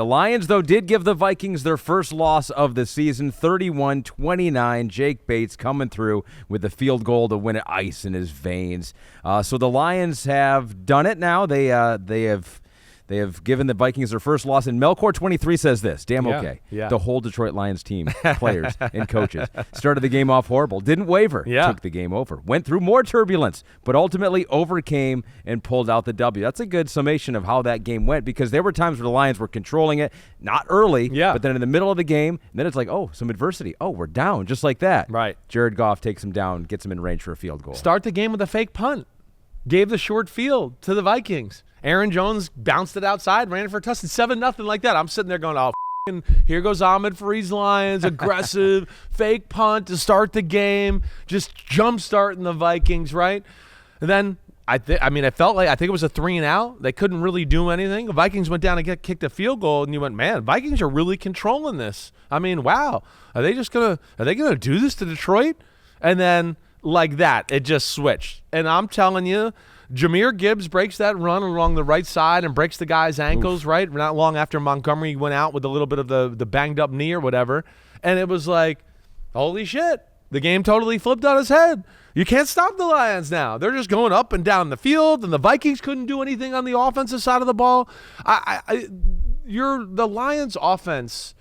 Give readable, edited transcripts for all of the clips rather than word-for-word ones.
The Lions, though, did give the Vikings their first loss of the season, 31-29. Jake Bates coming through with the field goal to win it, ice in his veins. So the Lions have done it now. They have given the Vikings their first loss. And Melkor23 says this, damn okay. Yeah. The whole Detroit Lions team, players and coaches, started the game off horrible, didn't waver, took the game over, went through more turbulence, but ultimately overcame and pulled out the W. That's a good summation of how that game went, because there were times where the Lions were controlling it, not early, but then in the middle of the game, and then it's like, oh, some adversity. Oh, we're down, just like that. Right. Jared Goff takes him down, gets him in range for a field goal. Start the game with a fake punt. Gave the short field to the Vikings. Aaron Jones bounced it outside, ran it for a touchdown, 7-0 like that. I'm sitting there going, oh, here goes Ahmed Fareed's Lions, aggressive, fake punt to start the game, just jump-starting the Vikings, right? And then, I think it was a 3-and-out. They couldn't really do anything. The Vikings went down and kicked a field goal, and you went, man, Vikings are really controlling this. I mean, wow. Are they gonna do this to Detroit? And then, like that, it just switched. And I'm telling you, Jahmyr Gibbs breaks that run along the right side and breaks the guy's ankles, right? Not long after Montgomery went out with a little bit of the banged-up knee or whatever. And it was like, holy shit, the game totally flipped on its head. You can't stop the Lions now. They're just going up and down the field, and the Vikings couldn't do anything on the offensive side of the ball. The Lions' offense,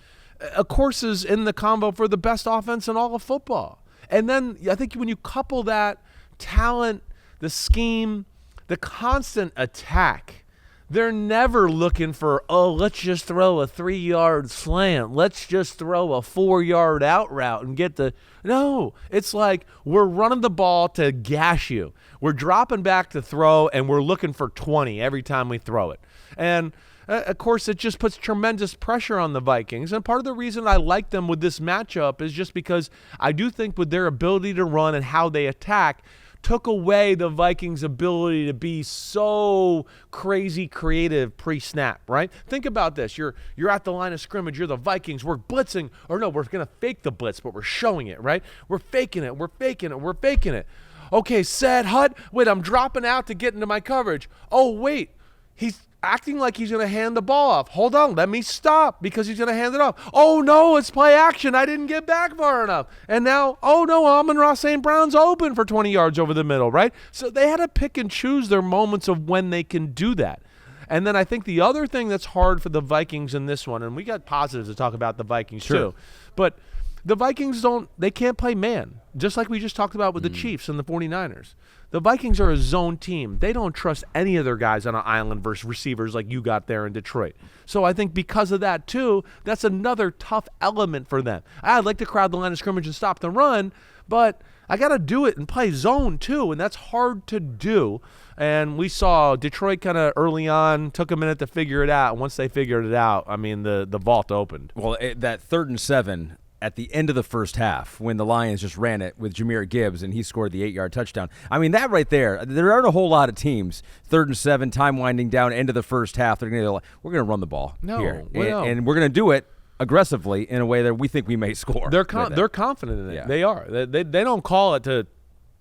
of course, is in the combo for the best offense in all of football. And then I think when you couple that talent, the scheme, the constant attack, they're never looking for, let's just throw a 3-yard slant. Let's just throw a 4-yard out route and get the – no. It's like we're running the ball to gash you. We're dropping back to throw, and we're looking for 20 every time we throw it. And – of course, it just puts tremendous pressure on the Vikings. And part of the reason I like them with this matchup is just because I do think with their ability to run and how they attack took away the Vikings' ability to be so crazy creative pre-snap, right? Think about this. You're at the line of scrimmage. You're the Vikings. We're blitzing. Or no, we're going to fake the blitz, but we're showing it, right? We're faking it. We're faking it. We're faking it. Okay, set, hut. Wait, I'm dropping out to get into my coverage. Oh, wait. He's acting like he's going to hand the ball off. Hold on, let me stop because he's going to hand it off. Oh, no, it's play action. I didn't get back far enough. And now, oh, no, Amon-Ra St. Brown's open for 20 yards over the middle, right? So they had to pick and choose their moments of when they can do that. And then I think the other thing that's hard for the Vikings in this one, and we got positives to talk about the Vikings too, but the Vikings they can't play man, just like we just talked about with the Chiefs and the 49ers. The Vikings are a zone team. They don't trust any of their guys on an island versus receivers like you got there in Detroit. So I think because of that, too, that's another tough element for them. I'd like to crowd the line of scrimmage and stop the run, but I got to do it and play zone, too, and that's hard to do. And we saw Detroit kind of early on took a minute to figure it out. And once they figured it out, I mean, the vault opened. Well, that 3rd and 7 at the end of the first half when the Lions just ran it with Jahmyr Gibbs and he scored the 8-yard touchdown. I mean, that right there aren't a whole lot of teams, 3rd and 7, time winding down, end of the first half, we're going to run the ball here. And we're going to do it aggressively in a way that we think we may score. They're confident in it. Yeah. They are. They don't call it to,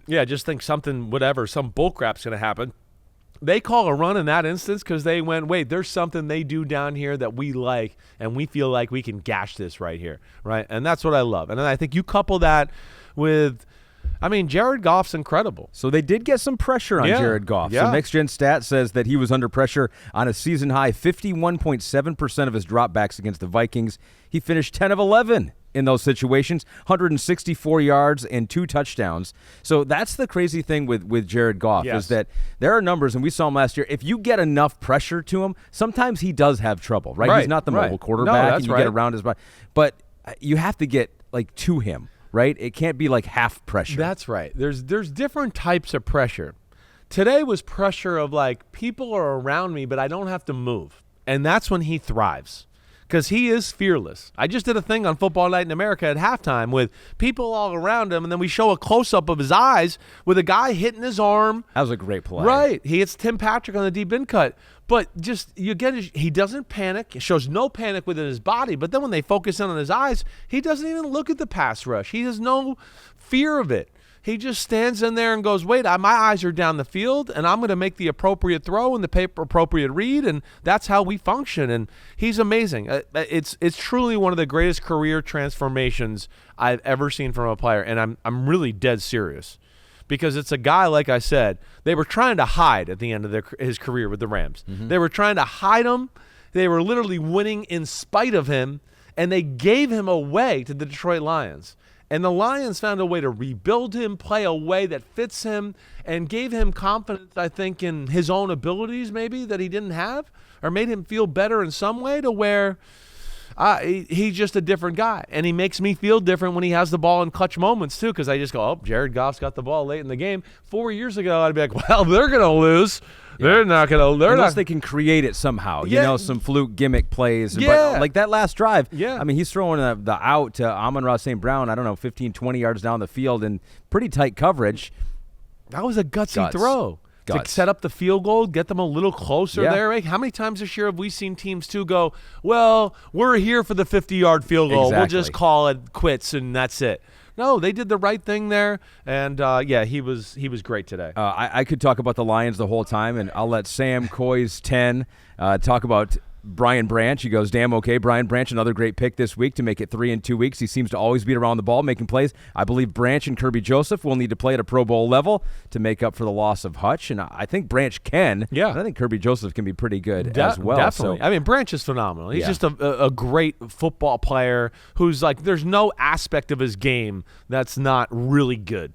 just think something, whatever, some bullcrap's going to happen. They call a run in that instance because they went, wait, there's something they do down here that we like, and we feel like we can gash this right here, right? And that's what I love. And then I think you couple that with, Jared Goff's incredible. So they did get some pressure on Jared Goff. Yeah. So Next Gen Stat says that he was under pressure on a season high 51.7% of his dropbacks against the Vikings. He finished 10 of 11 in those situations, 164 yards and 2 touchdowns. So that's the crazy thing with Jared Goff is that there are numbers, and we saw him last year. If you get enough pressure to him, sometimes he does have trouble, right? He's not the mobile quarterback, and you get around his body. But you have to get to him, right? It can't be like half pressure. That's right. There's different types of pressure. Today was pressure of people are around me, but I don't have to move. And that's when he thrives. Because he is fearless. I just did a thing on Football Night in America at halftime with people all around him, and then we show a close-up of his eyes with a guy hitting his arm. That was a great play. Right. He hits Tim Patrick on the deep in cut. But he doesn't panic. He shows no panic within his body. But then when they focus in on his eyes, he doesn't even look at the pass rush. He has no fear of it. He just stands in there and goes, wait, my eyes are down the field, and I'm going to make the appropriate throw and the appropriate read, and that's how we function. And he's amazing. It's truly one of the greatest career transformations I've ever seen from a player, and I'm really dead serious. Because it's a guy, like I said, they were trying to hide at the end of his career with the Rams. Mm-hmm. They were trying to hide him. They were literally winning in spite of him, and they gave him away to the Detroit Lions. And the Lions found a way to rebuild him, play a way that fits him, and gave him confidence, I think, in his own abilities maybe that he didn't have, or made him feel better in some way to where he's just a different guy. And he makes me feel different when he has the ball in clutch moments too, because I just go, oh, Jared Goff's got the ball late in the game. 4 years ago, I'd be like, well, they're going to lose. Yeah. They're not going to. Unless they can create it somehow. Yeah. Some fluke gimmick plays. Yeah. But like that last drive, yeah. I mean, he's throwing the out to Amon-Ra St. Brown, 15, 20 yards down the field in pretty tight coverage. That was a gutsy throw. To set up the field goal, get them a little closer there. Right? How many times this year have we seen teams too go, well, we're here for the 50-yard field goal. Exactly. We'll just call it quits, and that's it. No, they did the right thing there, and he was great today. I could talk about the Lions the whole time, and I'll let Sam Coy's 10 talk about Brian Branch. He goes, damn okay. Brian Branch, another great pick this week to make it 3 in 2 weeks. He seems to always be around the ball, making plays. I believe Branch and Kirby Joseph will need to play at a Pro Bowl level to make up for the loss of Hutch, and I think Branch can. Yeah. I think Kirby Joseph can be pretty good as well. Definitely. So, I mean, Branch is phenomenal. He's just a great football player who's like, there's no aspect of his game that's not really good.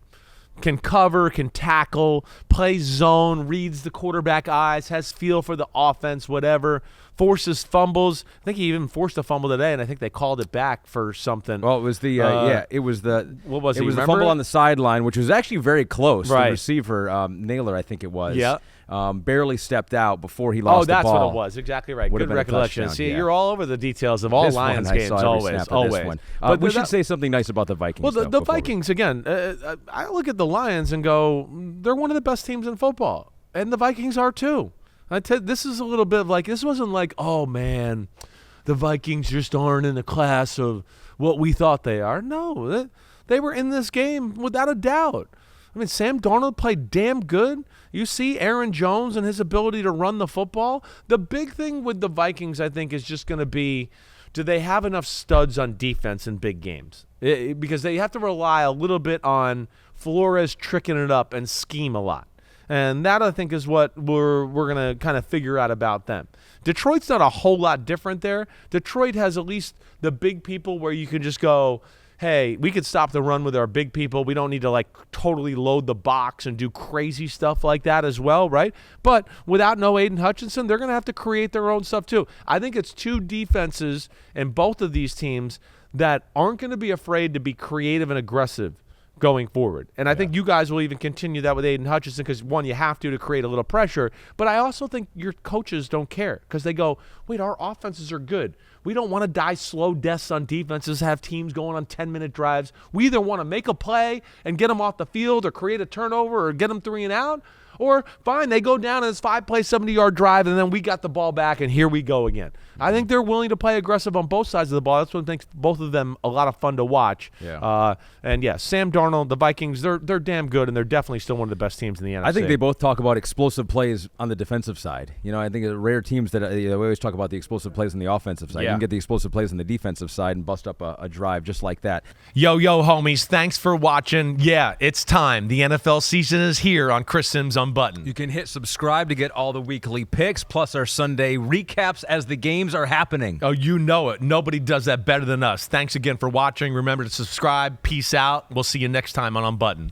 Can cover, can tackle, plays zone, reads the quarterback eyes, has feel for the offense, whatever, forces fumbles. I think he even forced a fumble today, and I think they called it back for something. Well, it was the what was it it? was the fumble on the sideline, which was actually very close. Right. The receiver, Naylor, I think it was. Yeah. Barely stepped out before he lost the ball. Oh, that's what it was. Exactly right. Good recollection. See, you're all over the details of all Lions games, always. But we should say something nice about the Vikings. Well, the Vikings, again, I look at the Lions and go, they're one of the best teams in football. And the Vikings are too. This is a little bit of like, this wasn't like, oh, man, the Vikings just aren't in the class of what we thought they are. No, they were in this game without a doubt. I mean, Sam Darnold played damn good. You see Aaron Jones and his ability to run the football. The big thing with the Vikings, I think, is just going to be, do they have enough studs on defense in big games? Because they have to rely a little bit on Flores tricking it up and scheme a lot. And that, I think, is what we're going to kind of figure out about them. Detroit's not a whole lot different there. Detroit has at least the big people where you can just go, hey, we could stop the run with our big people. We don't need to, like, totally load the box and do crazy stuff like that as well, right? But without no Aiden Hutchinson, they're going to have to create their own stuff too. I think it's two defenses in both of these teams that aren't going to be afraid to be creative and aggressive going forward. And I think you guys will even continue that with Aiden Hutchinson because, one, you have to create a little pressure. But I also think your coaches don't care because they go, wait, our offenses are good. We don't want to die slow deaths on defenses, have teams going on 10-minute drives. We either want to make a play and get them off the field or create a turnover or get them 3 and out, or fine, they go down and it's 5-play, 70-yard drive, and then we got the ball back, and here we go again. I think they're willing to play aggressive on both sides of the ball. That's what makes both of them a lot of fun to watch. Yeah. Sam Darnold, the Vikings, they're damn good, and they're definitely still one of the best teams in the NFC. I think they both talk about explosive plays on the defensive side. I think rare teams that we always talk about the explosive plays on the offensive side. You can get the explosive plays on the defensive side and bust up a drive just like that. Yo, homies, thanks for watching. Yeah, it's time. The NFL season is here on Chris Simms Unbuttoned. You can hit subscribe to get all the weekly picks, plus our Sunday recaps as the games are happening. Oh, you know it. Nobody does that better than us. Thanks again for watching. Remember to subscribe. Peace out. We'll see you next time on Unbuttoned.